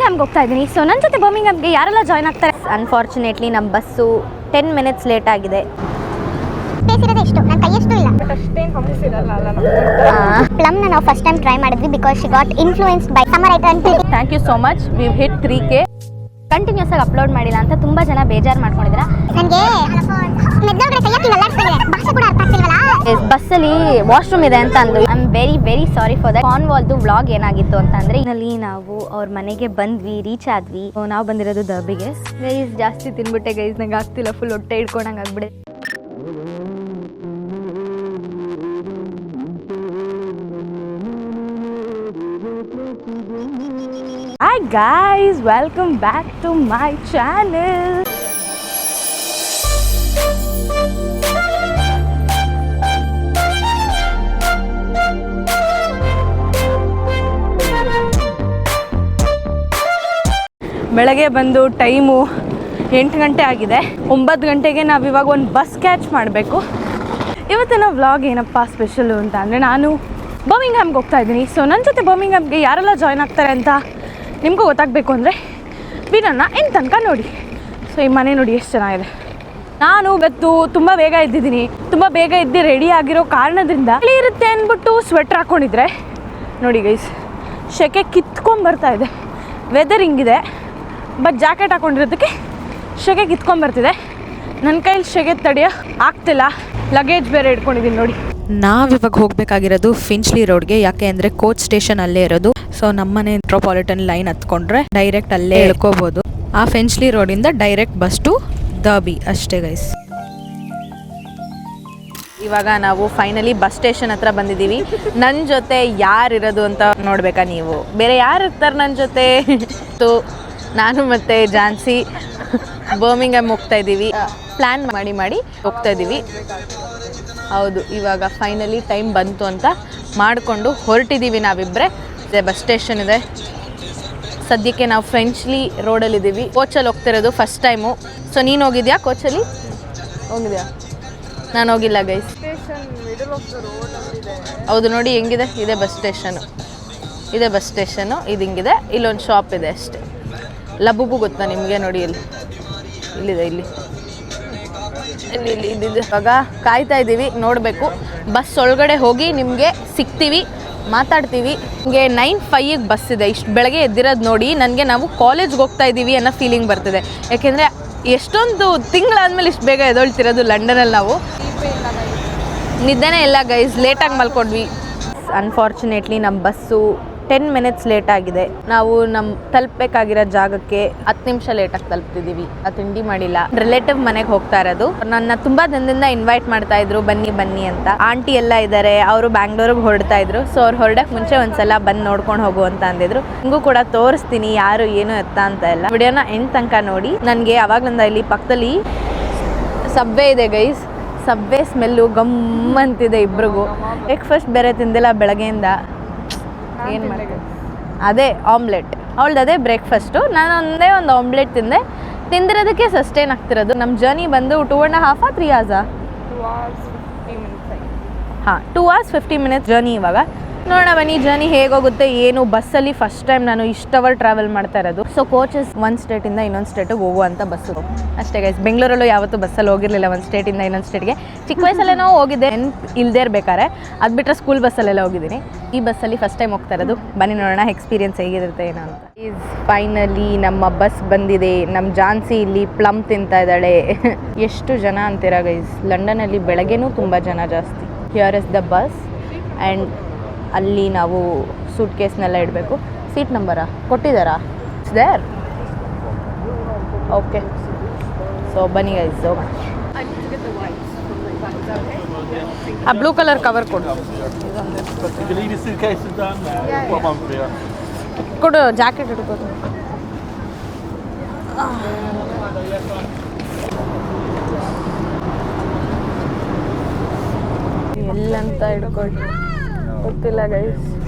ಬರ್ಮಿಂಗ್ಹ್ಯಾಮ್ಗೆ ಹೋಗ್ತಾ ಇದ್ದೀನಿ. ಸೊ ನನ್ನ ಜೊತೆ ಬರ್ಮಿಂಗ್ಹ್ಯಾಮ್ಗೆ ಯಾರೆಲ್ಲ ಜಾಯ್ನ್ ಆಗ್ತಾರೆ? ಅನ್ಫಾರ್ಚುನೇಟ್ಲಿ ನಮ್ಮ ಬಸ್ಸು 10 ಮಿನಿಟ್ಸ್ ಲೇಟ್ ಆಗಿದೆ. ಎಷ್ಟು ನನ್ನ ಕೈಯಷ್ಟು ಇಲ್ಲ, ಬಟ್ ಅಷ್ಟೇನು ಹಂಪ್ಸ್ ಇರಲ್ಲ ಅಲ್ಲ. ಪ್ಲಮ್ನ ನಾವು ಫಸ್ಟ್ ಟೈಮ್ ಟ್ರೈ ಮಾಡಿದ್ವಿ because she got influenced by summer eater ಅಂತ. Thank you so much. We hit 3K. Continuous ಆಗಿ ಅಪ್ಲೋಡ್ ಮಾಡಿಲ್ಲ ಅಂತ ತುಂಬ ಜನ ಬೇಜಾರು ಮಾಡ್ಕೊಂಡಿದ್ದೀರಾ. ನನಗೆ ಮೆದ್ದೊಳಗಡೆ ಕೈಯಕ್ಕೆ ಅಲ್ಲಾಡ್ತಿದೆ, ಭಾಷೆ ಕೂಡ ಅರ್ಥ ಆಗ್ತಿಲ್ವಲ್ಲ. ಬಸ್ಸಲ್ಲಿ ವಾಶ್ರೂಮ್ ಇದೆ ಅಂತ ಅಂದು I am very sorry for that. ಕಾನ್ವಾಲ್ದು ವ್ಲಾಗ್ ಏನಾಗಿತ್ತು ಅಂತಂದರೆ ಇಲ್ಲಿ ನಾವು ಅವ್ರ ಮನೆಗೆ ಬಂದ್ವಿ, ರೀಚ್ ಆದ್ವಿ. ನಾವು ಬಂದಿರೋದು ದರ್ಬಿಗೆ. ಗೈಸ್ ಜಾಸ್ತಿ ತಿನ್ಬಿಟ್ಟೆ ಗೈಸ್, ನಂಗೆ ಆಗ್ತಿಲ್ಲ, ಫುಲ್ ಹೊಟ್ಟೆ ಇಟ್ಕೊಂಡಂಗೆ ಆಗ್ಬಿಡೆ. Hi guys, welcome back to my channel. ಬೆಳಗ್ಗೆ ಬಂದು ಟೈಮು 8 ಗಂಟೆ ಆಗಿದೆ. 9 ಗಂಟೆಗೆ ನಾವು ಇವಾಗ ಒಂದು ಬಸ್ ಕ್ಯಾಚ್ ಮಾಡಬೇಕು. ಇವತ್ತಿನ ವ್ಲಾಗ್ ಏನಪ್ಪ ಸ್ಪೆಷಲು ಅಂತ ಅಂದರೆ, ನಾನು ಬರ್ಮಿಂಗ್ಹ್ಯಾಮ್ಗೆ ಹೋಗ್ತಾ ಇದ್ದೀನಿ. ಸೊ ನನ್ನ ಜೊತೆ ಬರ್ಮಿಂಗ್ಹ್ಯಾಮ್ಗೆ ಯಾರೆಲ್ಲ ಜಾಯ್ನ್ ಆಗ್ತಾರೆ ಅಂತ ನಿಮಗೂ ಗೊತ್ತಾಗಬೇಕು ಅಂದರೆ ವಿಡಿಯೋನ ಏನು ತನಕ ನೋಡಿ. ಸೊ ಈ ಮನೆ ನೋಡಿ ಎಷ್ಟು ಚೆನ್ನಾಗಿದೆ. ನಾನು ಇವತ್ತು ತುಂಬ ಬೇಗ ಎದ್ದಿದ್ದೀನಿ. ತುಂಬ ಬೇಗ ಎದ್ದು ರೆಡಿ ಆಗಿರೋ ಕಾರಣದಿಂದ ಚಳಿ ಇರುತ್ತೆ ಅಂದ್ಬಿಟ್ಟು ಸ್ವೆಟ್ರ್ ಹಾಕ್ಕೊಂಡಿದ್ರೆ ನೋಡಿ ಗೈಸ್, ಸೆಕೆ ಕಿತ್ಕೊಂಡ್ಬರ್ತಾ ಇದೆ. ವೆದರ್ ಹಿಂಗಿದೆ, ಬಟ್ ಜಾಕೆಟ್ ಹಾಕ್ಕೊಂಡಿರೋದಕ್ಕೆ ಸೆಕೆ ಕಿತ್ಕೊಂಡ್ಬರ್ತಿದೆ. ನನ್ನ ಕೈಲಿ ಸೆಕೆ ತಡೆಯೋ ಆಗ್ತಿಲ್ಲ. ಲಗೇಜ್ ಬೇರೆ ಇಟ್ಕೊಂಡಿದ್ದೀನಿ ನೋಡಿ. ನಾವಿವಾಗ ಹೋಗಬೇಕಾಗಿರೋದು ಫಿಂಚ್ಲಿ ರೋಡ್ಗೆ. ಯಾಕೆ ಅಂದರೆ ಕೋಚ್ ಸ್ಟೇಷನ್ ಅಲ್ಲೇ ಇರೋದು. ಸೊ ನಮ್ಮನೆ ಮೆಟ್ರೋಪಾಲಿಟನ್ ಲೈನ್ ಹತ್ಕೊಂಡ್ರೆ ಡೈರೆಕ್ಟ್ ಅಲ್ಲೇ ಇಳ್ಕೋಬೋದು. ಆ ಫಿಂಚ್ಲಿ ರೋಡಿಂದ ಡೈರೆಕ್ಟ್ ಬಸ್ ಟು ದರ್ಬಿ ಅಷ್ಟೇ ಗೈಸ್. ಇವಾಗ ನಾವು ಫೈನಲಿ ಬಸ್ ಸ್ಟೇಷನ್ ಹತ್ರ ಬಂದಿದ್ದೀವಿ. ನನ್ನ ಜೊತೆ ಯಾರಿರೋದು ಅಂತ ನೋಡ್ಬೇಕಾ ನೀವು? ಬೇರೆ ಯಾರು ಇರ್ತಾರೆ ನನ್ನ ಜೊತೆ? ನಾನು ಮತ್ತು ಜಾನ್ಸಿ ಬರ್ಮಿಂಗ್ಹ್ಯಾಮ್ ಹೋಗ್ತಾ ಇದ್ದೀವಿ. ಪ್ಲ್ಯಾನ್ ಮಾಡಿ ಹೋಗ್ತಾ ಇದ್ದೀವಿ. ಹೌದು, ಇವಾಗ ಫೈನಲಿ ಟೈಮ್ ಬಂತು ಅಂತ ಮಾಡಿಕೊಂಡು ಹೊರಟಿದ್ದೀವಿ ನಾವಿಬ್ಬರೇ. ಇದೆ ಬಸ್ ಸ್ಟೇಷನ್ ಇದೆ. ಸದ್ಯಕ್ಕೆ ನಾವು ಫ್ರೆಂಚ್ಲಿ ರೋಡಲ್ಲಿದ್ದೀವಿ. ಕೋಚಲ್ಲಿ ಹೋಗ್ತಿರೋದು ಫಸ್ಟ್ ಟೈಮು. ಸೊ ನೀನು ಹೋಗಿದ್ಯಾ ಕೋಚಲ್ಲಿ? ಹೋಗಿದ್ಯಾ? ನಾನು ಹೋಗಿಲ್ಲ ಗೈಸ್. ಹೌದು ನೋಡಿ ಹೆಂಗಿದೆ. ಇದೆ ಬಸ್ ಸ್ಟೇಷನು, ಇದೆ ಬಸ್ ಸ್ಟೇಷನು. ಇದು ಹಿಂಗಿದೆ. ಇಲ್ಲೊಂದು ಶಾಪ್ ಇದೆ ಅಷ್ಟೇ. ಲಬ್ಬುಬು ಗೊತ್ತಾ ನಿಮಗೆ? ನೋಡಿ ಇಲ್ಲಿದೆ, ಇಲ್ಲಿ ಇವಾಗ ಕಾಯ್ತಾ ಇದ್ದೀವಿ, ನೋಡಬೇಕು. ಬಸ್ ಒಳಗಡೆ ಹೋಗಿ ನಿಮಗೆ ಸಿಗ್ತೀವಿ, ಮಾತಾಡ್ತೀವಿ. ನಿಮಗೆ 9:05ಗೆ ಬಸ್ ಇದೆ. ಇಷ್ಟು ಬೆಳಗ್ಗೆ ಎದ್ದಿರೋದು ನೋಡಿ ನನಗೆ ನಾವು ಕಾಲೇಜ್ಗೆ ಹೋಗ್ತಾ ಇದ್ದೀವಿ ಅನ್ನೋ ಫೀಲಿಂಗ್ ಬರ್ತಿದೆ. ಯಾಕೆಂದರೆ ಎಷ್ಟೊಂದು ತಿಂಗಳಾದಮೇಲೆ ಇಷ್ಟು ಬೇಗ ಎದ್ದೊಳ್ತಿರೋದು ಲಂಡನಲ್ಲಿ. ನಾವು ನಿದ್ದೆನೇ ಇಲ್ಲ ಗೈಸ್, ಲೇಟಾಗಿ ಮಲ್ಕೊಂಡ್ವಿ. ಅನ್ಫಾರ್ಚುನೇಟ್ಲಿ ನಮ್ಮ ಬಸ್ಸು 10 ಮಿನಿಟ್ಸ್ ಲೇಟ್ ಆಗಿದೆ. ನಾವು ತಲುಪಬೇಕಾಗಿರೋ ಜಾಗಕ್ಕೆ 10 ನಿಮಿಷ ಲೇಟಾಗಿ ತಲುಪ್ತಿದ್ದೀವಿ. ತಿಂಡಿ ಮಾಡಿಲ್ಲ. ರಿಲೇಟಿವ್ ಮನೆಗೆ ಹೋಗ್ತಾ ಇರೋದು. ನನ್ನ ತುಂಬ ದಿನದಿಂದ ಇನ್ವೈಟ್ ಮಾಡ್ತಾ ಇದ್ರು, ಬನ್ನಿ ಅಂತ. ಆಂಟಿ ಎಲ್ಲ ಇದ್ದಾರೆ, ಅವರು ಬ್ಯಾಂಗ್ಳೂರಿಗೆ ಹೊರಡ್ತಾ ಇದ್ರು. ಸೊ ಅವ್ರು ಹೊರಡಕ್ಕೆ ಮುಂಚೆ ಒಂದ್ಸಲ ಬಂದು ನೋಡ್ಕೊಂಡು ಹೋಗು ಅಂತ ಅಂದಿದ್ರು. ನಿಮಗೂ ಕೂಡ ತೋರಿಸ್ತೀನಿ ಯಾರು ಏನು ಎತ್ತ ಅಂತ ಎಲ್ಲ. ವಿಡಿಯೋನ ಎಂಡ್ ತನಕ ನೋಡಿ. ನನಗೆ ಅವಾಗ್ಲಿಂದ ಇಲ್ಲಿ ಪಕ್ಕದಲ್ಲಿ ಸಬ್ವೆ ಇದೆ ಗೈಸ್. ಸಬ್ವೆ ಸ್ಮೆಲ್ಲು ಗಮ್ ಅಂತಿದೆ ಇಬ್ರಿಗೂ. ಬ್ರೇಕ್ಫಾಸ್ಟ್ ಬೇರೆ ತಿಂದಿಲ್ಲ ಬೆಳಗ್ಗೆಯಿಂದ. ಏನು ಮಾಡ್ತೀವಿ? ಅದೇ ಆಮ್ಲೆಟ್. ಅವಳ್ದು ಅದೇ ಬ್ರೇಕ್ಫಾಸ್ಟು. ನಾನು ಒಂದು ಆಮ್ಲೆಟ್ ತಿಂದಿರೋದಕ್ಕೆ ಸಸ್ಟೈನ್ ಆಗ್ತಿರೋದು. ನಮ್ಮ ಜರ್ನಿ ಬಂದು 2.5 3 hours. 2 hours 50 minutes journey. ಇವಾಗ ನೋಡೋಣ ಬನ್ನಿ ಜರ್ನಿ ಹೇಗೋಗುತ್ತೆ ಏನು. ಬಸ್ಸಲ್ಲಿ ಫಸ್ಟ್ ಟೈಮ್ ನಾನು ಇಷ್ಟು ಅವರ್ ಟ್ರಾವೆಲ್ ಮಾಡ್ತಾ ಇರೋದು. ಸೊ ಕೋಚಸ್ ಒಂದು ಸ್ಟೇಟಿಂದ ಇನ್ನೊಂದು ಸ್ಟೇಟಿಗೆ ಹೋಗುವಂಥ ಬಸ್ಸು ಅಷ್ಟೇ ಗೈಸ್. ಬೆಂಗಳೂರಲ್ಲೂ ಯಾವತ್ತೂ ಬಸ್ಸಲ್ಲಿ ಹೋಗಿರಲಿಲ್ಲ ಒಂದು ಸ್ಟೇಟಿಂದ ಇನ್ನೊಂದು ಸ್ಟೇಟ್ಗೆ. ಚಿಕ್ಕ ವಯಸ್ಸಲ್ಲೇನೋ ಹೋಗಿದ್ದೆ, ಇಲ್ಲದೇ ಇರಬೇಕಾರೆ. ಅದು ಬಿಟ್ಟರೆ ಸ್ಕೂಲ್ ಬಸ್ಸಲ್ಲೆಲ್ಲ ಹೋಗಿದ್ದೀನಿ. ಈ ಬಸ್ಸಲ್ಲಿ ಫಸ್ಟ್ ಟೈಮ್ ಹೋಗ್ತಾ ಇರೋದು. ಬನ್ನಿ ನೋಡೋಣ ಎಕ್ಸ್ಪೀರಿಯನ್ಸ್ ಹೇಗಿರುತ್ತೆ ಏನೋ ಅಂತ. ಫೈನಲಿ ನಮ್ಮ ಬಸ್ ಬಂದಿದೆ. ನಮ್ಮ ಜಾನ್ಸಿ ಇಲ್ಲಿ ಪ್ಲಮ್ ತಿಂತಾ ಇದ್ದಾಳೆ. ಎಷ್ಟು ಜನ ಅಂತೀರಾ ಗೈಸ್, ಲಂಡನಲ್ಲಿ ಬೆಳಗ್ಗೆನೂ ತುಂಬ ಜನ ಜಾಸ್ತಿ. Here is the bus and ಅಲ್ಲಿ ನಾವು ಸೂಟ್ ಕೇಸ್ನೆಲ್ಲ ಇಡಬೇಕು. ಸೀಟ್ ನಂಬರಾ ಕೊಟ್ಟಿದ್ದಾರಾ? ದೇರ್. ಓಕೆ, ಸೊ ಬನ್ನಿ ಗೈಸ್ ಹೋಗೋಣ. ಆ ಬ್ಲೂ ಕಲರ್ ಕವರ್ ಕೊಡು. ಕೊಡು, ಜಾಕೆಟ್ ಹಿಡ್ಕೋದು. ಎಲ್ಲಂತ ಹಿಡ್ಕೊಳ್ಳಿ ಗೊತ್ತಿಲ್ಲ ಗೈಸ್.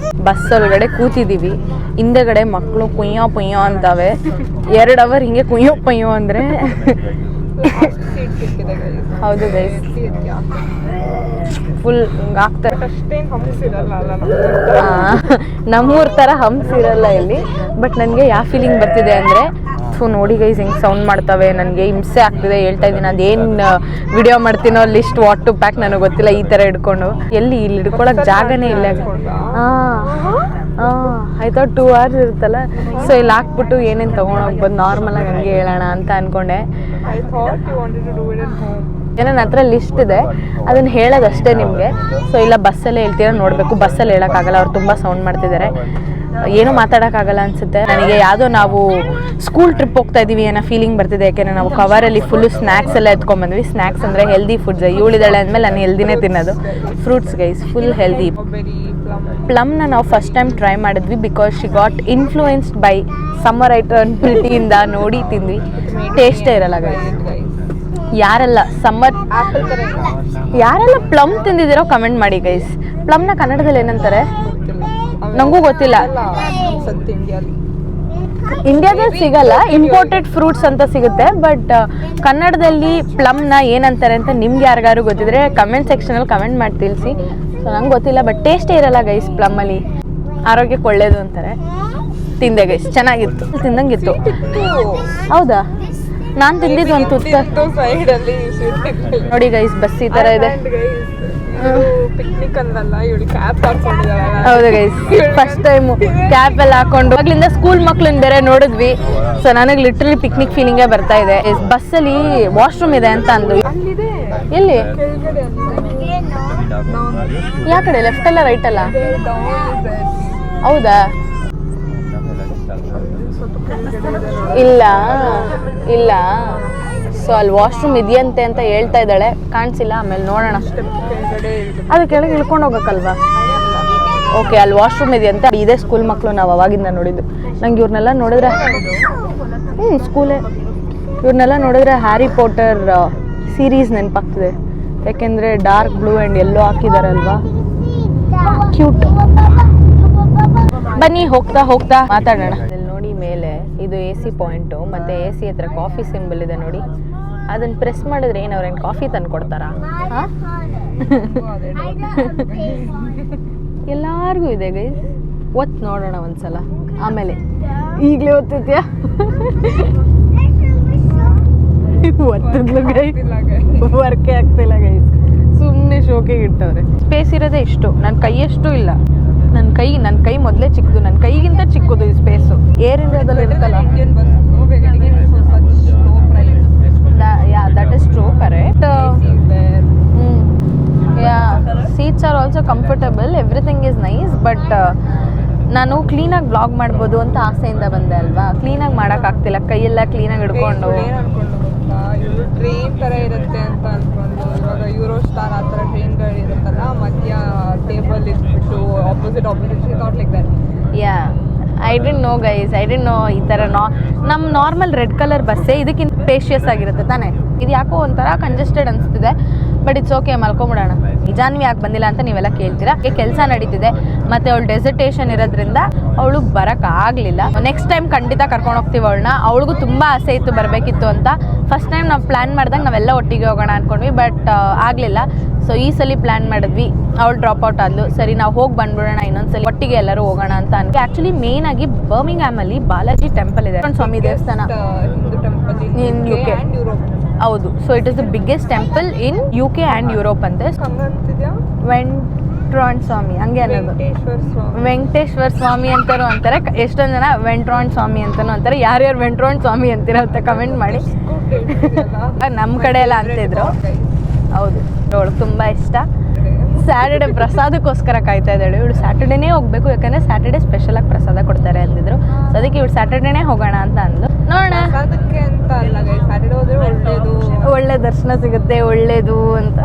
ಬಸ್ ಒಳಗಡೆ ಕೂತಿದ್ದೀವಿ. ಹಿಂದೆಗಡೆ ಮಕ್ಕಳು ಕುಯ್ಯೋ ಅಂತವೆ. 2 hour ಹಿಂಗೆ ಕುಯ್ಯೋ ಅಂದರೆ ಸೀಟ್ ಸಿಕ್ಕಿದೆ ಗೈಸ್. ಹೌದು ಗೈಸ್, ಫುಲ್ ಆಗ್ತಾರೆ. ಅಷ್ಟೇನು ಹಂಸಿರಲ್ಲ ಅಲ್ಲ ನಮ್ಮೂರ ಥರ ಹಂಪ್ಸ್ ಇರಲ್ಲ ಇಲ್ಲಿ. ಬಟ್ ನನಗೆ ಯಾವ ಫೀಲಿಂಗ್ ಬರ್ತಿದೆ ಅಂದರೆ, ಸೊ ನೋಡಿ ಗೈಸ್ ಹೆಂಗೆ ಸೌಂಡ್ ಮಾಡ್ತವೆ, ನನಗೆ ಹಿಂಸೆ ಆಗ್ತಿದೆ. ಹೇಳ್ತಾ ಇದ್ದೀನಿ, ಅದೇನು ವಿಡಿಯೋ ಮಾಡ್ತೀನೋ ಲಿಸ್ಟ್ ವಾಟ್ ಟು ಪ್ಯಾಕ್ ನನಗೆ ಗೊತ್ತಿಲ್ಲ. ಈ ಥರ ಹಿಡ್ಕೊಂಡು ಎಲ್ಲಿ ಇಲ್ಲಿ ಹಿಡ್ಕೊಳಕ್ಕೆ ಜಾಗನೇ ಇಲ್ಲ. ಐ ಥಾಟ್ 2 hours ಇರುತ್ತಲ್ಲ, ಸೊ ಇಲ್ಲಿ ಹಾಕ್ಬಿಟ್ಟು ಏನೇನು ತೊಗೊಂಡೋಗ್ಬೋದು ನಾರ್ಮಲಾಗಿ ಹಂಗೆ ಹೇಳೋಣ ಅಂತ ಅಂದ್ಕೊಂಡೆ. I thought you wanted to do it at home. ನನ್ನ ಹತ್ರ ಲಿಸ್ಟ್ ಇದೆ, ಅದನ್ನು ಹೇಳೋದಷ್ಟೇ ನಿಮಗೆ. ಸೊ ಇಲ್ಲ ಬಸ್ಸಲ್ಲೇ ಹೇಳ್ತೀರಾ, ನೋಡಬೇಕು. ಬಸ್ಸಲ್ಲಿ ಹೇಳೋಕ್ಕಾಗಲ್ಲ, ಅವ್ರು ತುಂಬ ಸೌಂಡ್ ಮಾಡ್ತಿದ್ದಾರೆ, ಏನೂ ಮಾತಾಡೋಕ್ಕಾಗಲ್ಲ ಅನಿಸುತ್ತೆ ನನಗೆ. ಯಾವುದೋ ನಾವು ಸ್ಕೂಲ್ ಟ್ರಿಪ್ ಹೋಗ್ತಾ ಇದ್ದೀವಿ ಅನ್ನೋ ಫೀಲಿಂಗ್ ಬರ್ತಿದೆ. ಯಾಕೆಂದರೆ ನಾವು ಕವರಲ್ಲಿ ಫುಲ್ಲು ಸ್ನ್ಯಾಕ್ಸ್ ಎಲ್ಲ ಎತ್ಕೊಂಡ್ಬಂದ್ವಿ. ಸ್ನ್ಯಾಕ್ಸ್ ಅಂದರೆ ಹೆಲ್ದಿ ಫುಡ್ಸ್. ಇವಳಿದ್ದಾಳೆ ಅಂದಮೇಲೆ ನಾನು ಹೆಲ್ದಿನೇ ತಿನ್ನೋದು. Fruits guys, full healthy. ಪ್ಲಮ್ನ ನಾವು ಫಸ್ಟ್ ಟೈಮ್ ಟ್ರೈ ಮಾಡಿದ್ವಿ because she got influenced by summer Eaton ಪ್ರಿಟಿಯಿಂದ ನೋಡಿ ತಿಂದ್ವಿ. ಟೇಸ್ಟೇ ಇರಲ್ಲ ಗೈಸ್. ಯಾರೆಲ್ಲ ಯಾರೆಲ್ಲ ಪ್ಲಮ್ ತಿಂದಿದ್ದೀರೋ ಕಮೆಂಟ್ ಮಾಡಿ ಗೈಸ್. ಪ್ಲಮ್ನ ಕನ್ನಡದಲ್ಲಿ ಏನಂತಾರೆ ನನಗೂ ಗೊತ್ತಿಲ್ಲ. ಇಂಡಿಯಾದಲ್ಲಿ ಸಿಗಲ್ಲ, ಇಂಪೋರ್ಟೆಡ್ ಫ್ರೂಟ್ಸ್ ಅಂತ ಸಿಗುತ್ತೆ. ಬಟ್ ಕನ್ನಡದಲ್ಲಿ ಪ್ಲಮ್ನ ಏನಂತಾರೆ ಅಂತ ನಿಮ್ಗೆ ಯಾರಿಗಾರು ಗೊತ್ತಿದ್ರೆ ಕಮೆಂಟ್ ಸೆಕ್ಷನಲ್ಲಿ ಕಮೆಂಟ್ ಮಾಡಿ ತಿಳಿಸಿ. ಸೊ ನಂಗೆ ಗೊತ್ತಿಲ್ಲ, ಬಟ್ ಟೇಸ್ಟೇ ಇರಲ್ಲ ಗೈಸ್. ಪ್ಲಮ್ಮಲ್ಲಿ ಆರೋಗ್ಯಕ್ಕೆ ಒಳ್ಳೇದು ಅಂತಾರೆ. ತಿಂದೆ ಗೈಸ್, ಚೆನ್ನಾಗಿತ್ತು, ತಿಂದಂಗಿತ್ತು. ಹೌದಾ? ನಾನು ತಿಂದಿದ್ದು ಒಂದು ತುತ್ತ. ನೋಡಿ ಗೈಸ್, ಬಸ್ ಈ ಥರ ಇದೆ. ಪಿಕ್ನಿಕ್ ಅಂದಲ್ಲ, ಇವಳು ಕ್ಯಾಪ್ ಹಾಕೊಂಡಿದ್ದಾಳೆ. ಹೌದು ಗೈಸ್, ಫಸ್ಟ್ ಟೈಮು ಕ್ಯಾಪ್ ಎಲ್ಲ ಹಾಕೊಂಡು ಅವಾಗಲಿಂದ ಸ್ಕೂಲ್ ಮಕ್ಳನ್ನ ಬೇರೆ ನೋಡಿದ್ವಿ. ಸೊ ನನಗೆ ಲಿಟ್ರಲಿ ಪಿಕ್ನಿಕ್ ಫೀಲಿಂಗೇ ಬರ್ತಾ ಇದೆ. ಬಸ್ಸಲ್ಲಿ ವಾಶ್ರೂಮ್ ಇದೆ ಅಂತ ಅಂದ್ಲು. ಎಲ್ಲಿ? ಯಾ ಕಡೆ? ಲೆಫ್ಟ್ ಅಲ್ಲ ರೈಟ್ ಅಲ್ಲ? ಹೌದಾ? ಇಲ್ಲ ಇಲ್ಲ. ಸೊ ಅಲ್ಲಿ ವಾಶ್ರೂಮ್ ಇದೆಯಂತೆ ಅಂತ ಹೇಳ್ತಾ ಇದ್ದಾಳೆ, ಕಾಣಿಸಿಲ್ಲ. ಆಮೇಲೆ ನೋಡೋಣ. ಅದು ಕೆಳಗೆ ಇಳ್ಕೊಂಡು ಹೋಗಕ್ಕಲ್ವಾ? ಓಕೆ, ಅಲ್ಲಿ ವಾಶ್ರೂಮ್ ಇದೆಯಂತೆ. ಇದೇ ಸ್ಕೂಲ್ ಮಕ್ಕಳು ನಾವು ಅವಾಗಿಂದ ನೋಡಿದ್ದು. ನಂಗೆ ಇವ್ರನ್ನೆಲ್ಲ ನೋಡಿದ್ರೆ ಸ್ಕೂಲೇ. ಇವ್ರನ್ನೆಲ್ಲ ನೋಡಿದ್ರೆ ಹ್ಯಾರಿ ಪಾಟರ್ ಸೀರೀಸ್ ನೆನಪಾಗ್ತಿದೆ. ಯಾಕೆಂದರೆ ಡಾರ್ಕ್ ಬ್ಲೂ ಆ್ಯಂಡ್ ಎಲ್ಲೋ ಹಾಕಿದಾರಲ್ವಾ, ಕ್ಯೂಟ್. ಬನ್ನಿ ಹೋಗ್ತಾ ಹೋಗ್ತಾ ಮಾತಾಡೋಣ. ನೋಡಿ ಮೇಲೆ ಇದು AC ಪಾಯಿಂಟು, ಮತ್ತು AC ಹತ್ರ ಕಾಫಿ ಸಿಂಬಲ್ ಇದೆ ನೋಡಿ. ಅದನ್ನು ಪ್ರೆಸ್ ಮಾಡಿದ್ರೆ ಏನು ಅವ್ರೇನು ಕಾಫಿ ತಂದು ಕೊಡ್ತಾರಾ? ಎಲ್ಲಾರ್ಗೂ ಇದೆ ಗೈಸ್. ಒತ್ತು ನೋಡೋಣ ಒಂದ್ಸಲ, ಆಮೇಲೆ ಈಗಲೇ ಒತ್ತಿದ್ಯಾ? ಒತ್ತಿದ್ಲು ಗೈಸ್, ವರ್ಕೇ ಆಗ್ತಿಲ್ಲ ಗೈಸ್. ಸುಮ್ಮನೆ ಶೋಕಿಗೆ ಇಟ್ಟವ್ರೆ. ಸ್ಪೇಸ್ ಇರೋದೇ ಇಷ್ಟು, ನನ್ನ ಕೈಯಷ್ಟು ಇಲ್ಲ. ನನ್ನ ಕೈ ಮೊದಲೇ ಚಿಕ್ಕದು, ನನ್ನ ಕೈಗಿಂತ ಚಿಕ್ಕದು ಈ ಸ್ಪೇಸು. ಏರ್ ಇಂಡಿಯಾದಲ್ಲಿ ಇರುತ್ತಲ್ಲ, that is true, correct. Seats are also comfortable, everything is nice. But ನಾನು ಕ್ಲೀನಾಗಿ ಬ್ಲಾಗ್ ಮಾಡ್ಬೋದು ಅಂತ ಆಸೆಯಿಂದ ಬಂದೆ ಅಲ್ವಾ. ಕ್ಲೀನಾಗಿ ಮಾಡೋಕ್ಕಾಗ್ತಿಲ್ಲ, ಕೈಯೆಲ್ಲ ಕ್ಲೀನಾಗಿ ಹಿಡ್ಕೊಂಡು. ಟ್ರೈನ್ ಥರ ಇರುತ್ತೆ ಅಂತ ಅಂದ್ಕೊಂಡು, ಇವಾಗ ಯೂರೋ ಸ್ಟಾರ್ ಆ ಥರ ಟ್ರೈನ್ಗಳು ಇರುತ್ತಲ್ಲ, ಮಧ್ಯ ಟೇಬಲ್ ಇಟ್ಬಿಟ್ಟು opposite not like that. Yeah, I didn't know guys, I didn't know. ಈ ಥರ ನಮ್ಮ ನಾರ್ಮಲ್ ರೆಡ್ ಕಲರ್ ಬಸ್ಸೇ ಇದಕ್ಕಿಂತ ಸ್ಪೇಷಿಯಸ್ ಆಗಿರುತ್ತೆ ತಾನೇ. ಇದು ಯಾಕೋ ಒಂಥರ ಕಂಜೆಸ್ಟೆಡ್ ಅನಿಸ್ತಿದೆ. ಬಟ್ ಇಟ್ಸ್ ಓಕೆ, ಮಲ್ಕೊಂಬಿಡೋಣ. ಜಾನ್ವಿ ಯಾಕೆ ಬಂದಿಲ್ಲ ಅಂತ ನೀವೆಲ್ಲ ಕೇಳ್ತೀರಾ. ಕೆಲಸ ನಡೀತಿದೆ, ಮತ್ತು ಅವಳು ಡೆಸರ್ಟೇಷನ್ ಇರೋದ್ರಿಂದ ಅವಳು ಬರೋಕ್ಕಾಗಲಿಲ್ಲ. ನೆಕ್ಸ್ಟ್ ಟೈಮ್ ಖಂಡಿತ ಕರ್ಕೊಂಡು ಹೋಗ್ತೀವಿ ಅವಳನ್ನ. ಅವಳಿಗೂ ತುಂಬ ಆಸೆ ಇತ್ತು ಬರಬೇಕಿತ್ತು ಅಂತ. ಫಸ್ಟ್ ಟೈಮ್ ನಾವು ಪ್ಲ್ಯಾನ್ ಮಾಡಿದಾಗ ನಾವೆಲ್ಲ ಒಟ್ಟಿಗೆ ಹೋಗೋಣ ಅಂದ್ಕೊಂಡ್ವಿ, ಬಟ್ ಆಗಲಿಲ್ಲ. ಸೊ ಈ ಸಲ ಪ್ಲ್ಯಾನ್ ಮಾಡಿದ್ವಿ, ಅವಳು ಡ್ರಾಪ್ ಔಟ್ ಆದ್ಲು. ಸರಿ ನಾವು ಹೋಗಿ ಬಂದ್ಬಿಡೋಣ, ಇನ್ನೊಂದ್ಸಲಿ ಒಟ್ಟಿಗೆ ಎಲ್ಲರೂ ಹೋಗೋಣ ಅಂತ ಅನ್ಕೊ. ಆ್ಯಕ್ಚುಲಿ ಮೇನ್ ಆಗಿ ಬರ್ಮಿಂಗ್ಹ್ಯಾಮಲ್ಲಿ ಬಾಲಾಜಿ ಟೆಂಪಲ್ ಇದೆ, ಸ್ವಾಮಿ ದೇವಸ್ಥಾನ ಇನ್ UK. ಹೌದು. So it is the biggest temple in UK and Europe ಅಂತೆ. ವೆಂಟ್ರಾನ್ ಸ್ವಾಮಿ ಹಂಗೆ ಅನ್ನೋದು, ವೆಂಕಟೇಶ್ವರ ಸ್ವಾಮಿ ಅಂತಾರು ಅಂತಾರೆ. ಎಷ್ಟೊಂದು ಜನ ವೆಂಟ್ರಾನ್ ಸ್ವಾಮಿ ಅಂತಾನು ಅಂತಾರೆ. ಯಾರ್ಯಾರು ವೆಂಟ್ರಾನ್ ಸ್ವಾಮಿ ಅಂತೀರ ಅಂತ ಕಮೆಂಟ್ ಮಾಡಿ. ನಮ್ಮ ಕಡೆ ಎಲ್ಲ ಅಂತಿದ್ರು. ಹೌದು, ಅವಳಿಗೆ ತುಂಬ ಇಷ್ಟ. ಸ್ಯಾಟರ್ಡೆ ಪ್ರಸಾದಕ್ಕೋಸ್ಕರ ಕಾಯ್ತಾ ಇದ್ದಾಳೆ ಇವಳು. ಸ್ಯಾಟರ್ಡೇನೇ ಹೋಗ್ಬೇಕು, ಯಾಕಂದರೆ ಸ್ಯಾಟರ್ಡೆ ಸ್ಪೆಷಲಾಗಿ ಪ್ರಸಾದ ಕೊಡ್ತಾರೆ ಅಂದಿದ್ರು. ಸೊ ಅದಕ್ಕೆ ಇವಳು ಸ್ಯಾಟರ್ಡೇನೇ ಹೋಗೋಣ ಅಂತ ಅಂದ್ಲು. ನೋಡೋಣ, ಒಳ್ಳೆ ದರ್ಶನ ಸಿಗುತ್ತೆ, ಒಳ್ಳೇದು ಅಂತ.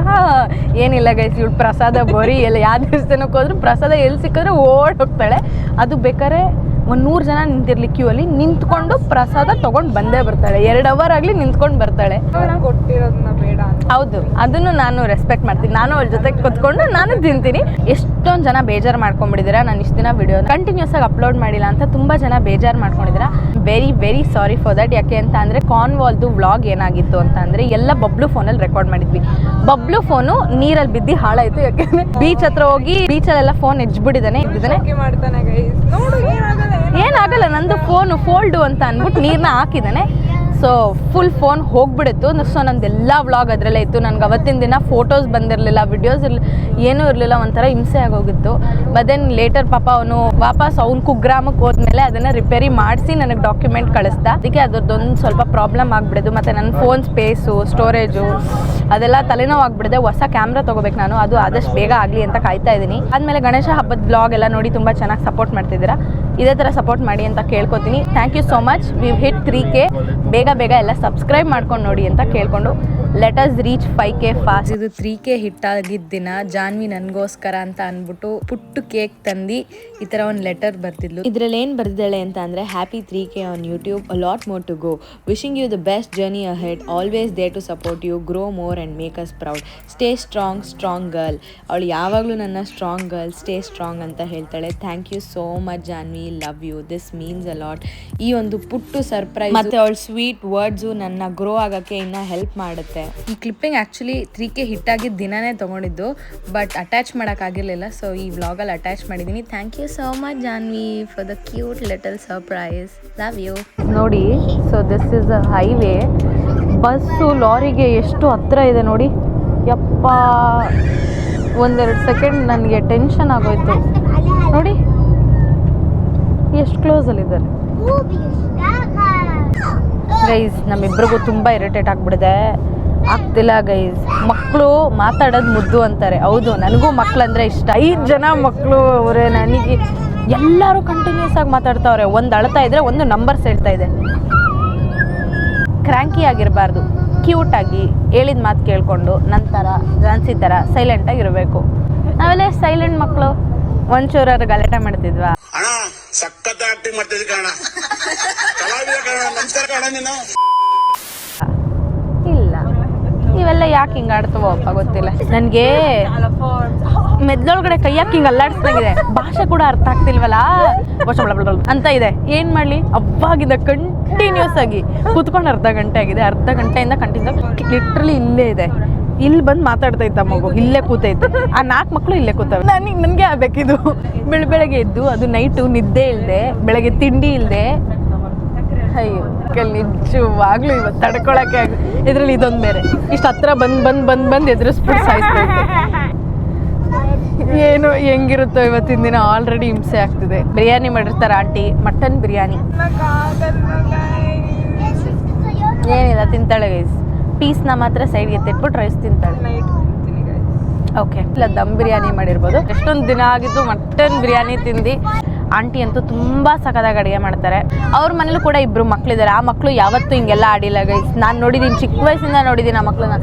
ಏನಿಲ್ಲ ಗೈಸ್, ಇವಳು ಪ್ರಸಾದ ಬರೀ ಎಲ್ಲ ಯಾವ ದೇವಸ್ಥಾನಕ್ಕೆ ಹೋದ್ರು ಪ್ರಸಾದ ಎಲ್ಲಿ ಸಿಕ್ಕಿದ್ರೆ ಓಡ್ ಹೋಗ್ತಾಳೆ. ಅದು ಬೇಕಾದ್ರೆ 100 ಜನ ನಿಂತಿರ್ಲಿ ಕ್ಯೂ ಅಲ್ಲಿ ನಿಂತ್ಕೊಂಡು ಪ್ರಸಾದ ತೊಗೊಂಡು ಬಂದೇ ಬರ್ತಾಳೆ. 2 ಅವರ್ ಆಗಲಿ ನಿಂತ್ಕೊಂಡು ಬರ್ತಾಳೆ. ಕೊಟ್ಟಿರೋದನ್ನ ಬೇಡ. ಹೌದು, ಅದನ್ನು ನಾನು ರೆಸ್ಪೆಕ್ಟ್ ಮಾಡ್ತೀನಿ. ನಾನು ಅವ್ಳ ಜೊತೆ ಕೂತ್ಕೊಂಡು ನಾನು ತಿಂತೀನಿ. ಎಷ್ಟೊಂದು ಜನ ಬೇಜಾರು ಮಾಡ್ಕೊಂಡ್ಬಿಟ್ಟಿದ್ದೀರಾ. ನಾನು ಇಷ್ಟು ದಿನ ವಿಡಿಯೋ ಕಂಟಿನ್ಯೂಸ್ ಆಗಿ ಅಪ್ಲೋಡ್ ಮಾಡಿಲ್ಲ ಅಂತ ತುಂಬ ಜನ ಬೇಜಾರು ಮಾಡ್ಕೊಂಡಿದ್ದೀರಾ. Very very sorry for that. ಯಾಕೆ ಅಂತ ಅಂದರೆ ಕಾರ್ನ್ವಾಲ್ದು ವ್ಲಾಗ್ ಏನಾಗಿತ್ತು ಅಂತ ಅಂದರೆ ಎಲ್ಲ ಬಬ್ಲು ಫೋನಲ್ಲಿ ರೆಕಾರ್ಡ್ ಮಾಡಿದ್ವಿ. ಬಬ್ಲು ಫೋನು ನೀರಲ್ಲಿ ಬಿದ್ದು ಹಾಳಾಯಿತು. ಯಾಕೆಂದರೆ ಬೀಚ್ ಹತ್ರ ಹೋಗಿ ಬೀಚಲ್ಲೆಲ್ಲ ಫೋನ್ ಎಜ್ಬಿಟ್ಟಿದ್ದಾನೆ. ಮಾಡ್ತಾನೆ ಗೈಸ್, ನೋಡು ಏನಾಗಲ್ಲ, ನಂದು ಫೋನು ಫೋಲ್ಡು ಅಂತ ಅಂದ್ಬಿಟ್ಟು ನೀರನ್ನ ಹಾಕಿದ್ದಾನೆ. ಸೊ ಫುಲ್ ಫೋನ್ ಹೋಗ್ಬಿಡಿತ್ತು. ಸೊ ನಂದೆಲ್ಲ ವ್ಲಾಗ್ ಅದರಲ್ಲೇ ಇತ್ತು. ನನಗೆ ಅವತ್ತಿನ ದಿನ ಫೋಟೋಸ್ ಬಂದಿರಲಿಲ್ಲ, ವಿಡಿಯೋಸ್ ಏನೂ ಇರಲಿಲ್ಲ, ಒಂಥರ ಹಿಂಸೆ ಆಗೋಗಿತ್ತು. ಬಟ್ ದೆನ್ ಲೇಟರ್ ಪಾಪ ಅವನು ವಾಪಸ್ ಅವ್ನು ಕುಗ್ರಾಮಕ್ಕೆ ಹೋದ್ಮೇಲೆ ಅದನ್ನು ರಿಪೇರಿ ಮಾಡಿಸಿ ನನಗೆ ಡಾಕ್ಯುಮೆಂಟ್ ಕಳಿಸ್ದ. ಅದಕ್ಕೆ ಅದ್ರದ್ದೊಂದು ಸ್ವಲ್ಪ ಪ್ರಾಬ್ಲಮ್ ಆಗಿಬಿಡೋದು. ಮತ್ತು ನನ್ನ ಫೋನ್ ಸ್ಪೇಸು, ಸ್ಟೋರೇಜು ಅದೆಲ್ಲ ತಲೆನೋವು ಆಗಿಬಿಡಿದೆ. ಹೊಸ ಕ್ಯಾಮ್ರಾ ತೊಗೋಬೇಕು ನಾನು, ಅದು ಆದಷ್ಟು ಬೇಗ ಆಗಲಿ ಅಂತ ಕಾಯ್ತಾ ಇದ್ದೀನಿ. ಆದಮೇಲೆ ಗಣೇಶ ಹಬ್ಬದ ಬ್ಲಾಗ್ ಎಲ್ಲ ನೋಡಿ ತುಂಬ ಚೆನ್ನಾಗಿ ಸಪೋರ್ಟ್ ಮಾಡ್ತಿದ್ದೀರಾ. ಇದೇ ಥರ ಸಪೋರ್ಟ್ ಮಾಡಿ ಅಂತ ಕೇಳ್ಕೊತೀನಿ. Thank you so much. We hit 3K. ಬೇಗ ಎಲ್ಲ ಸಬ್ಸ್ಕ್ರೈಬ್ ಮಾಡ್ಕೊಂಡು ನೋಡಿ ಅಂತ ಕೇಳ್ಕೊಂಡು let us reach 5K fast. ಇದು 3K ಹಿಟ್ ಆಗಿದ್ದ ದಿನ ಜಾನ್ವಿ ನನಗೋಸ್ಕರ ಅಂತ ಅಂದ್ಬಿಟ್ಟು ಪುಟ್ಟು ಕೇಕ್ ತಂದು ಈ ಥರ ಒಂದು ಲೆಟರ್ ಬರ್ತಿದ್ಲು. ಇದ್ರಲ್ಲಿ ಏನು ಬರ್ದಿದ್ದಾಳೆ ಅಂತ ಅಂದರೆ happy 3K on YouTube, a lot more to go, wishing you the best journey ahead, always there to support you, grow more and make us proud, stay strong girl. ಅವಳು ಯಾವಾಗಲೂ ನನ್ನ ಸ್ಟ್ರಾಂಗ್ ಗರ್ಲ್, ಸ್ಟೇ ಸ್ಟ್ರಾಂಗ್ ಅಂತ ಹೇಳ್ತಾಳೆ. Thank you so much Janvi, love you, this means a lot. ಈ ಒಂದು ಪುಟ್ಟು surprise ಮತ್ತು ಅವಳ sweet words ನನ್ನ ಗ್ರೋ ಆಗೋಕ್ಕೆ ಇನ್ನೂ ಹೆಲ್ಪ್ ಮಾಡುತ್ತೆ. ಈ ಕ್ಲಿಪ್ಪಿಂಗ್ ಆ್ಯಕ್ಚುಲಿ 3K ಹಿಟ್ ಆಗಿದ್ದ ದಿನನೇ ತೊಗೊಂಡಿದ್ದು, ಬಟ್ ಅಟ್ಯಾಚ್ ಮಾಡೋಕ್ಕಾಗಿರಲಿಲ್ಲ. ಸೊ ಈ ವ್ಲಾಗಲ್ಲಿ ಅಟ್ಯಾಚ್ ಮಾಡಿದ್ದೀನಿ. Thank you so much Janhvi for the cute little surprise, love you. ನೋಡಿ, so this is a highway. Bus ಲಾರಿಗೆ ಎಷ್ಟು ಹತ್ರ ಇದೆ ನೋಡಿ. ಯಪ್ಪ, ಒಂದೆರಡು ಸೆಕೆಂಡ್ ನನಗೆ ಟೆನ್ಷನ್ ಆಗೋಯ್ತು. ನೋಡಿ ಎಷ್ಟು ಕ್ಲೋಸಲ್ಲಿದ್ದಾರೆ ಗೈಸ್. ನಮ್ಮಿಬ್ರಿಗೂ ತುಂಬ ಇರಿಟೇಟ್ ಆಗಿಬಿಡಿದೆ, ಆಗ್ತಿಲ್ಲ ಗೈಸ್. ಮಕ್ಕಳು ಮಾತಾಡೋದು ಮುದ್ದು ಅಂತಾರೆ. ಹೌದು, ನನಗೂ ಮಕ್ಕಳಂದರೆ ಇಷ್ಟ. 5 ಜನ ಮಕ್ಕಳು ಅವರೇ ನನಗೆ. ಎಲ್ಲರೂ ಕಂಟಿನ್ಯೂಸ್ ಆಗಿ ಮಾತಾಡ್ತಾವ್ರೆ. ಒಂದು ಅಳ್ತಾ ಇದ್ರೆ ಒಂದು ನಂಬರ್ಸ್ ಹೇಳ್ತಾ ಇದೆ. ಕ್ರ್ಯಾಂಕಿ ಆಗಿರಬಾರ್ದು, ಕ್ಯೂಟಾಗಿ ಹೇಳಿದ ಮಾತು ಕೇಳಿಕೊಂಡು ನಂತರ ಜಾನ್ಸಿ ಥರ ಸೈಲೆಂಟಾಗಿರಬೇಕು. ನಾವೆಲ್ಲ ಸೈಲೆಂಟ್ ಮಕ್ಕಳು. ಒಂಚೂರು ಗಲಾಟೆ ಮಾಡ್ತಿದ್ವಾ? ಸಖತ್ ಆಕ್ಟಿಂಗ್ ಮಾಡ್ತಿದ್ದೆ ಕಾರಣ, ಕಲಾವಿದ ಕಾರಣ, ನಮಸ್ಕಾರ ಕಾರಣ. ನೀನು ಇಲ್ಲ, ಇವೆಲ್ಲ ಯಾಕೆ ಹಿಂಗೆ ಆಡ್ತವಪ್ಪ ಗೊತ್ತಿಲ್ಲ ನನಗೆ. ಮೆದ್ಲೊಳಗಡೆ ಕೈ ಹಾಕಿ ಹಿಂಗೆ ಅಲ್ಲಾಡಿಸ್ದಂಗಿದೆ. ಭಾಷೆ ಕೂಡ ಅರ್ಥ ಆಗ್ತಿಲ್ವಲ್ಲ ಅಂತ ಇದೆ. ಏನು ಮಾಡಲಿ, ಅವಾಗಿಂದ ಕಂಟಿನ್ಯೂಸ್ ಆಗಿ ಕೂತ್ಕೊಂಡು ಅರ್ಧ ಗಂಟೆ ಆಗಿದೆ. ಅರ್ಧ ಗಂಟೆಯಿಂದ ಕಂಟಿನ್ಯೂಸ್ ಲಿಟ್ರಲಿ ಇಲ್ಲೇ ಇದೆ. ಇಲ್ಲಿ ಬಂದು ಮಾತಾಡ್ತಾ ಇದ್ದ ಮಗು, ಇಲ್ಲೇ ಕೂತೈತೆ. ಆ 4 ಮಕ್ಕಳು ಇಲ್ಲೇ ಕೂತವೆ. ನನಗೆ ಆಗ್ಬೇಕಿದು. ಬೆಳಗ್ಗೆ ಎದ್ದು ಅದು ನೈಟು ನಿದ್ದೆ ಇಲ್ಲದೆ, ಬೆಳಗ್ಗೆ ತಿಂಡಿ ಇಲ್ಲದೆ. ಅಯ್ಯೋ ನಿಜವಾಗ್ಲೂ ಇವತ್ತು ತಡ್ಕೊಳಕ್ಕೆ ಇದರಲ್ಲಿ ಇದೊಂದು ಬೇರೆ. ಇಷ್ಟು ಹತ್ರ ಬಂದು ಎದುರಿಸ್ಬಿಟ್ಟು ಸಾಯಿಸ್ತೈತೆ. ಏನು ಹೆಂಗಿರುತ್ತೋ ಇವತ್ತಿನ ದಿನ. ಆಲ್ರೆಡಿ ಹಿಂಸೆ ಆಗ್ತಿದೆ. ಬಿರಿಯಾನಿ ಮಾಡಿರ್ತಾರೆ ಆಂಟಿ, ಮಟನ್ ಬಿರಿಯಾನಿ. ಏನಿಲ್ಲ, ತಿಂತಾಳೆ ಗೈಸ್. ಪೀಸ್ನ ಮಾತ್ರ ಸೈಡ್ಗೆ ಎತ್ತಿಟ್ಬಿಟ್ಟು ರೈಸ್ ತಿಂತಾಳೆ. ಓಕೆ, ಇಲ್ಲ ದಮ್ ಬಿರಿಯಾನಿ ಮಾಡಿರ್ಬೋದು. ಎಷ್ಟೊಂದು ದಿನ ಆಗಿದ್ದು ಮಟನ್ ಬಿರಿಯಾನಿ ತಿಂದು. ಆಂಟಿ ಅಂತೂ ತುಂಬ ಸಖತ್ತಾಗಿ ಅಡುಗೆ ಮಾಡ್ತಾರೆ. ಅವ್ರ ಮನೇಲೂ ಕೂಡ 2 ಮಕ್ಕಳಿದ್ದಾರೆ. ಆ ಮಕ್ಕಳು ಯಾವತ್ತೂ ಹಿಂಗೆಲ್ಲ ಆಡಿಲ್ಲ ಗೈಸ್. ನಾನು ನೋಡಿದ್ದೀನಿ, ಚಿಕ್ಕ ವಯಸ್ಸಿಂದ ನೋಡಿದ್ದೀನಿ ಆ ಮಕ್ಕಳನ್ನ.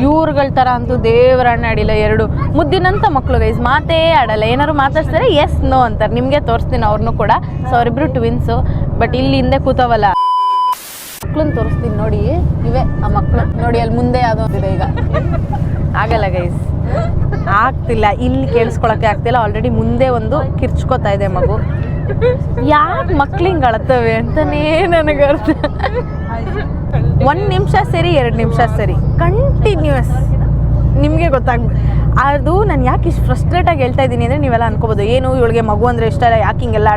ಇವ್ರುಗಳ ಥರ ಅಂತೂ ದೇವರನ್ನ ಆಡಿಲ್ಲ. 2 ಮುದ್ದಿನಂಥ ಮಕ್ಕಳು ಗೈಸ್, ಮಾತೇ ಆಡಲ್ಲ. ಏನಾದ್ರು ಮಾತಾಡ್ತಾರೆ ಎಸ್ ನೋ ಅಂತಾರೆ. ನಿಮಗೆ ತೋರಿಸ್ತೀನಿ ಅವ್ರನ್ನೂ ಕೂಡ. ಸೊ ಅವರಿಬ್ರು ಟ್ವಿನ್ಸು. ಬಟ್ ಇಲ್ಲಿ ಹಿಂದೆ ಕೂತವಲ್ಲ ಮಕ್ಳನ್ನ ತೋರಿಸ್ತೀನಿ ನೋಡಿ. ಇವೇ ಆ ಮಕ್ಕಳು ನೋಡಿ. ಅಲ್ಲಿ ಮುಂದೆ ಯಾವುದೋ ಇದೆ. ಈಗ ಆಗಲ್ಲ ಗೈಸ್, ಆಗ್ತಿಲ್ಲ. ಇಲ್ಲಿ ಕೇಳಿಸ್ಕೊಳಕ್ಕೆ ಆಗ್ತಿಲ್ಲ. ಆಲ್ರೆಡಿ ಮುಂದೆ ಒಂದು ಕಿರ್ಚ್ಕೋತಾ ಇದೆ ಮಗು. ಯಾಕೆ ಮಕ್ಳು ಹಿಂಗೆ ಅಳತ್ತವೆ ಅಂತಲೇ ನನಗೆ ಅರ್ಥ. 1 ನಿಮಿಷ ಸರಿ, 2 ನಿಮಿಷ ಸರಿ, ಕಂಟಿನ್ಯೂಸ್. ನಿಮಗೆ ಅದು ನಾನು ಯಾಕೆ ಇಷ್ಟು ಫ್ರಸ್ಟ್ರೇಟಾಗಿ ಹೇಳ್ತಾ ಇದ್ದೀನಿ ಅಂದರೆ ನೀವೆಲ್ಲ ಅನ್ಕೋಬೋದು, ಏನು ಇವಳಿಗೆ ಮಗು ಅಂದರೆ ಇಷ್ಟ ಇಲ್ಲ, ಯಾಕೆ ಹಿಂಗೆಲ್ಲ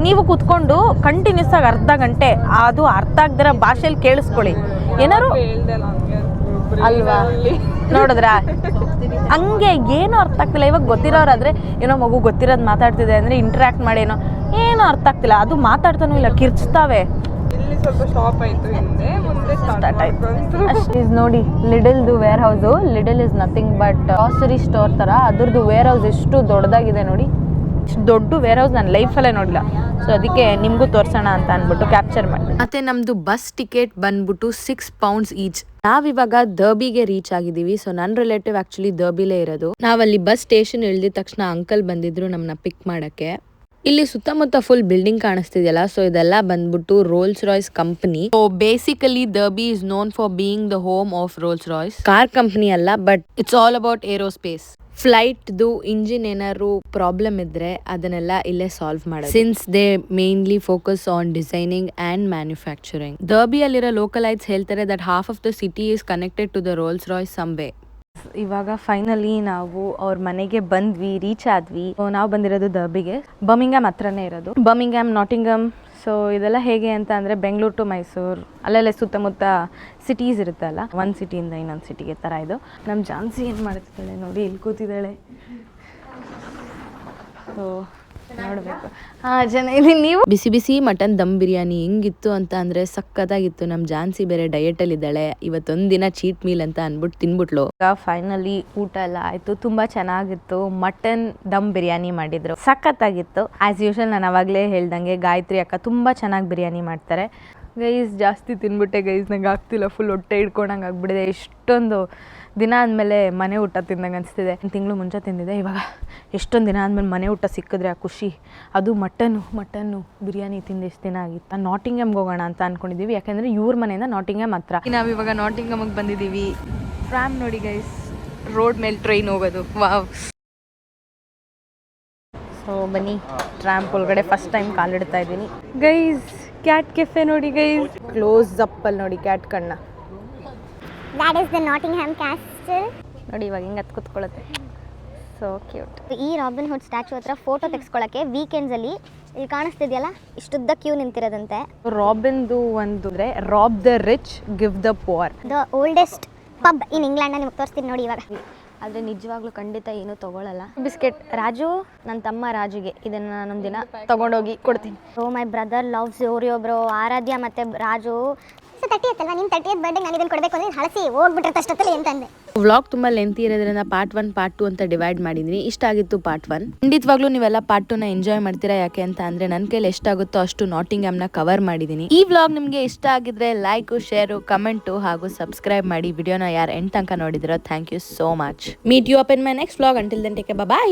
ನೀವು ಕೂತ್ಕೊಂಡು ಕಂಟಿನ್ಯೂಸ್ ಆಗಿ ಅರ್ಧ ಗಂಟೆ ಅದು ಅರ್ಥ ಆಗದಿರೋ ಭಾಷೆಯಲ್ಲಿ ಕೇಳಿಸ್ಕೊಳ್ಳಿ. ಏನಾರು ಅಲ್ವಾ, ನೋಡಿದ್ರಾ ಹಂಗೆ ಏನೂ ಅರ್ಥ ಆಗ್ತಿಲ್ಲ. ಇವಾಗ ಗೊತ್ತಿರೋರಾದರೆ ಏನೋ ಮಗು ಗೊತ್ತಿರೋದು ಮಾತಾಡ್ತಿದೆ ಅಂದರೆ ಇಂಟ್ರ್ಯಾಕ್ಟ್ ಮಾಡಿ ಏನೋ ಅರ್ಥ ಆಗ್ತಿಲ್ಲ. ಅದು ಮಾತಾಡ್ತಾನೂ ಇಲ್ಲ, ಕಿರ್ಚ್ತಾವೆ. ಇಲ್ಲಿ ಸ್ವಲ್ಪ ಸ್ಟಾಪ್ ಆಯಿತು, ಹಿಂದೆ ಮುಂದೆ ಸ್ಟಾರ್ಟ್ ಆಯಿತು. ಅಷ್ಟಿಸ್ ನೋಡಿ. ಲಿಡಲ್ದು warehouse. Lidl is nothing but grocery store ಥರ. ಅದ್ರದ್ದು ವೇರ್ ಹೌಸ್ ಎಷ್ಟು ದೊಡ್ಡದಾಗಿದೆ ನೋಡಿ. ಇಷ್ಟು ದೊಡ್ಡ ವೇರ್ ಹೌಸ್ ನಾನು ಲೈಫಲ್ಲೇ ನೋಡಿಲ್ಲ. ಸೊ ಅದಕ್ಕೆ ನಿಮಗೂ ತೋರಿಸೋಣ ಅಂತ ಅಂದ್ಬಿಟ್ಟು ಕ್ಯಾಪ್ಚರ್ ಮಾಡಿ. ಮತ್ತೆ ನಮ್ಮದು ಬಸ್ ಟಿಕೆಟ್ ಬಂದ್ಬಿಟ್ಟು £6 ಈಚ್. ನಾವಿವಾಗ ದರ್ಬಿಗೆ ರೀಚ್ ಆಗಿದ್ದೀವಿ. ಸೊ ನನ್ನ ರಿಲೇಟಿವ್ ಆ್ಯಕ್ಚುಲಿ ದರ್ಬಿಲೇ ಇರೋದು. ನಾವಲ್ಲಿ ಬಸ್ ಸ್ಟೇಷನ್ ಇಳಿದ ತಕ್ಷಣ ಅಂಕಲ್ ಬಂದಿದ್ರು ನಮ್ಮನ್ನ ಪಿಕ್ ಮಾಡೋಕ್ಕೆ. ಇಲ್ಲಿ ಸುತ್ತಮುತ್ತ ಫುಲ್ ಬಿಲ್ಡಿಂಗ್ ಕಾಣಿಸ್ತಿದೆಯಲ್ಲ, ಸೊ ಇದೆಲ್ಲ ಬಂದ್ಬಿಟ್ಟು Rolls Royce company. So basically Derby is known for being the home of Rolls Royce. Car company ಅಲ್ಲ, but it's all about aerospace. ಫ್ಲೈಟ್ದು ಇಂಜಿನ್ ಏನಾದ್ರು ಪ್ರಾಬ್ಲಮ್ ಇದ್ರೆ ಅದನ್ನೆಲ್ಲ ಇಲ್ಲೇ ಸಾಲ್ವ್ ಮಾಡೋದು, since they mainly focus on designing and manufacturing. ಡರ್ಬಿಯಲ್ಲಿರೋ localites ಹೇಳ್ತಾರೆ that half of the city is connected to the Rolls Royce some way. ಇವಾಗ ಫೈನಲಿ ನಾವು ಅವ್ರ ಮನೆಗೆ ಬಂದ್ವಿ, ರೀಚ್ ಆದ್ವಿ. ನಾವು ಬಂದಿರೋದು ಡರ್ಬಿಗೆ, ಬರ್ಮಿಂಗ್ಹ್ಯಾಮ್ ಹತ್ರನೇ ಇರೋದು. ಬರ್ಮಿಂಗ್ಹ್ಯಾಮ್, ನಾಟಿಂಗಮ್. ಸೊ ಇದೆಲ್ಲ ಹೇಗೆ ಅಂತ ಅಂದರೆ ಬೆಂಗಳೂರು ಟು ಮೈಸೂರು ಅಲ್ಲೆಲ್ಲ ಸುತ್ತಮುತ್ತ ಸಿಟೀಸ್ ಇರುತ್ತಲ್ಲ, ಒಂದು ಸಿಟಿಯಿಂದ ಇನ್ನೊಂದು ಸಿಟಿಗೆ ಥರ ಇದು. ನಮ್ಮ ಜಾನ್ಸಿ ಏನು ಮಾಡ್ತಿದ್ದಾಳೆ ನೋಡಿ, ಇಲ್ಲಿ ಕೂತಿದ್ದಾಳೆ. ಸೊ ನೋಡಬೇಕು. ಜನ ಇಲ್ಲಿ ನೀವು ಬಿಸಿ ಬಿಸಿ ಮಟನ್ ದಮ್ ಬಿರಿಯಾನಿ ಹೆಂಗಿತ್ತು ಅಂತ ಅಂದರೆ ಸಕ್ಕತ್ತಾಗಿತ್ತು. ನಮ್ಮ ಜಾನ್ಸಿ ಬೇರೆ ಡಯಟಲ್ಲಿ ಇದ್ದಾಳೆ, ಇವತ್ತೊಂದು ದಿನ ಚೀಟ್ ಮೀಲ್ ಅಂತ ಅಂದ್ಬಿಟ್ಟು ತಿನ್ಬಿಟ್ಲು. ಫೈನಲಿ ಊಟ ಎಲ್ಲ ಆಯಿತು, ತುಂಬ ಚೆನ್ನಾಗಿತ್ತು. ಮಟನ್ ದಮ್ ಬಿರಿಯಾನಿ ಮಾಡಿದ್ರು, ಸಖತ್ತಾಗಿತ್ತು. ಆ್ಯಸ್ ಯೂಶುವಲ್ ನಾನು ಅವಾಗಲೇ ಹೇಳ್ದಂಗೆ ಗಾಯತ್ರಿ ಅಕ್ಕ ತುಂಬ ಚೆನ್ನಾಗಿ ಬಿರಿಯಾನಿ ಮಾಡ್ತಾರೆ. ಗೈಸ್ ಜಾಸ್ತಿ ತಿನ್ಬಿಟ್ಟೆ ಗೈಸ್, ನಂಗೆ ಆಗ್ತಿಲ್ಲ, ಫುಲ್ ಹೊಟ್ಟೆ ಹಿಡ್ಕೊಂಡಂಗೆ ಆಗ್ಬಿಟ್ಟಿದೆ. ಎಷ್ಟೊಂದು ದಿನ ಆದಮೇಲೆ ಮನೆ ಊಟ ತಿಂದಂಗೆ ಅನಿಸ್ತಿದೆ. ಒಂದು ತಿಂಗಳು ಮುಂಚೆ ತಿಂದಿದೆ, ಇವಾಗ ಎಷ್ಟೊಂದು ದಿನ ಆದಮೇಲೆ ಮನೆ ಊಟ ಸಿಕ್ಕಿದ್ರೆ ಆ ಖುಷಿ. ಅದು ಮಟನ್ನು ಬಿರಿಯಾನಿ ತಿಂದು ಎಷ್ಟು ದಿನ ಆಗಿತ್ತು. ನಾಟಿಂಗಮ್ಗೆ ಹೋಗೋಣ ಅಂತ ಅಂದ್ಕೊಂಡಿದ್ದೀವಿ, ಯಾಕೆಂದರೆ ಇವ್ರ ಮನೆಯಿಂದ ನಾಟಿಂಗಮ್ ಹತ್ರ. ನಾವಿವಾಗ ನಾಟಿಂಗಮ್ಗೆ ಬಂದಿದ್ದೀವಿ. ಟ್ರಾಮ್ ನೋಡಿ ಗೈಸ್, ರೋಡ್ ಮೇಲೆ ಟ್ರೈನ್ ಹೋಗೋದು. ವಾವ್. ಸೊ ಬನ್ನಿ, ಟ್ರಾಂಪ್ ಒಳಗಡೆ ಫಸ್ಟ್ ಟೈಮ್ ಕಾಲಿಡ್ತಾ ಇದ್ದೀನಿ. ಗೈಸ್ ಕ್ಯಾಟ್ ಕೆಫೆ ನೋಡಿ ಗೈಸ್, ಕ್ಲೋಸ್ ಅಪ್ಪಲ್ಲಿ ನೋಡಿ ಕ್ಯಾಟ್ ಕಣ್ಣ. That is the Nottingham castle. ನೋಡಿ ಇವಾಗ ಹಿಂಗೆ ಹತ್ತು ಕೂತ್ಕೊಳ್ಳುತ್ತೆ, ಸೊ ಕ್ಯೂಟ್. ಈ ರಾಬಿನ್ ಹುಡ್ ಸ್ಟ್ಯಾಚು ಹತ್ರ ಫೋಟೋ ತೆಗೆಸ್ಕೊಳ್ಳೋಕ್ಕೆ ವೀಕೆಂಡ್ಸಲ್ಲಿ ಇಲ್ಲಿ ಕಾಣಿಸ್ತಿದೆಯಲ್ಲ ಇಷ್ಟುದ್ದ ಕ್ಯೂ ನಿಂತಿರೋದಂತೆ. ರಾಬಿನ್ದು ಒಂದು ಅಂದರೆ rob the rich give the poor. The oldest pub in England ನಿಮ್ಗೆ ತೋರಿಸ್ತೀನಿ ನೋಡಿ ಇವಾಗ. ಆದರೆ ನಿಜವಾಗ್ಲೂ ಖಂಡಿತ ಏನೂ ತೊಗೊಳ್ಳಲ್ಲ. ಬಿಸ್ಕೆಟ್ ರಾಜು, ನನ್ನ ತಮ್ಮ ರಾಜುಗೆ ಇದನ್ನು ನಾನೊಂದು ದಿನ ತೊಗೊಂಡೋಗಿ ಕೊಡ್ತೀನಿ. Oh my brother loves Oreo bro. Aaradhya ಮತ್ತು ರಾಜು. ಸೊ 30th ಅಲ್ವಾ, ನಿನ್ನ 30th ಬರ್ಡೇ ನಾನು ಇದನ್ನು ಕೊಡಬೇಕು ಅಂದರೆ ಹಳಸಿ ಹೋಗ್ಬಿಟ್ಟಿರ್ತ ಅಷ್ಟೊತ್ತಲ್ಲಿ ಅಂತಂದೆ. ವ್ಲಾಗ್ ತುಂಬ ಲೆಂತಿ ಇರೋದ್ರಿಂದ ಪಾರ್ಟ್ 1 ಪಾರ್ಟ್ 2 ಅಂತ ಡಿವೈಡ್ ಮಾಡಿದ್ದೀನಿ. ಇಷ್ಟ ಆಗಿತ್ತು ಪಾರ್ಟ್ 1. ಖಂಡಿತವಾಗ್ಲೂ ನೀವೆಲ್ಲ ಪಾರ್ಟ್ 2ನ ಎಂಜಾಯ್ ಮಾಡ್ತೀರಾ, ಯಾಕೆ ಅಂತ ಅಂದರೆ ನನ್ನ ಕೈಲಿ ಎಷ್ಟಾಗುತ್ತೋ ಅಷ್ಟು ನಾಟಿಂಗ್ಹ್ಯಾಮ್ನ ಕವರ್ ಮಾಡಿದ್ದೀನಿ. ಈ ವ್ಲಾಗ್ ನಿಮಗೆ ಇಷ್ಟ ಆಗಿದ್ರೆ ಲೈಕು, ಶೇರು, ಕಮೆಂಟು ಹಾಗೂ ಸಬ್ಸ್ಕ್ರೈಬ್ ಮಾಡಿ. ವಿಡಿಯೋನ ಯಾರು ಎಂಡ್ ತನಕ ನೋಡಿದಿರೋ thank you so much. Meet you up in my next vlog. Until then take care, bye.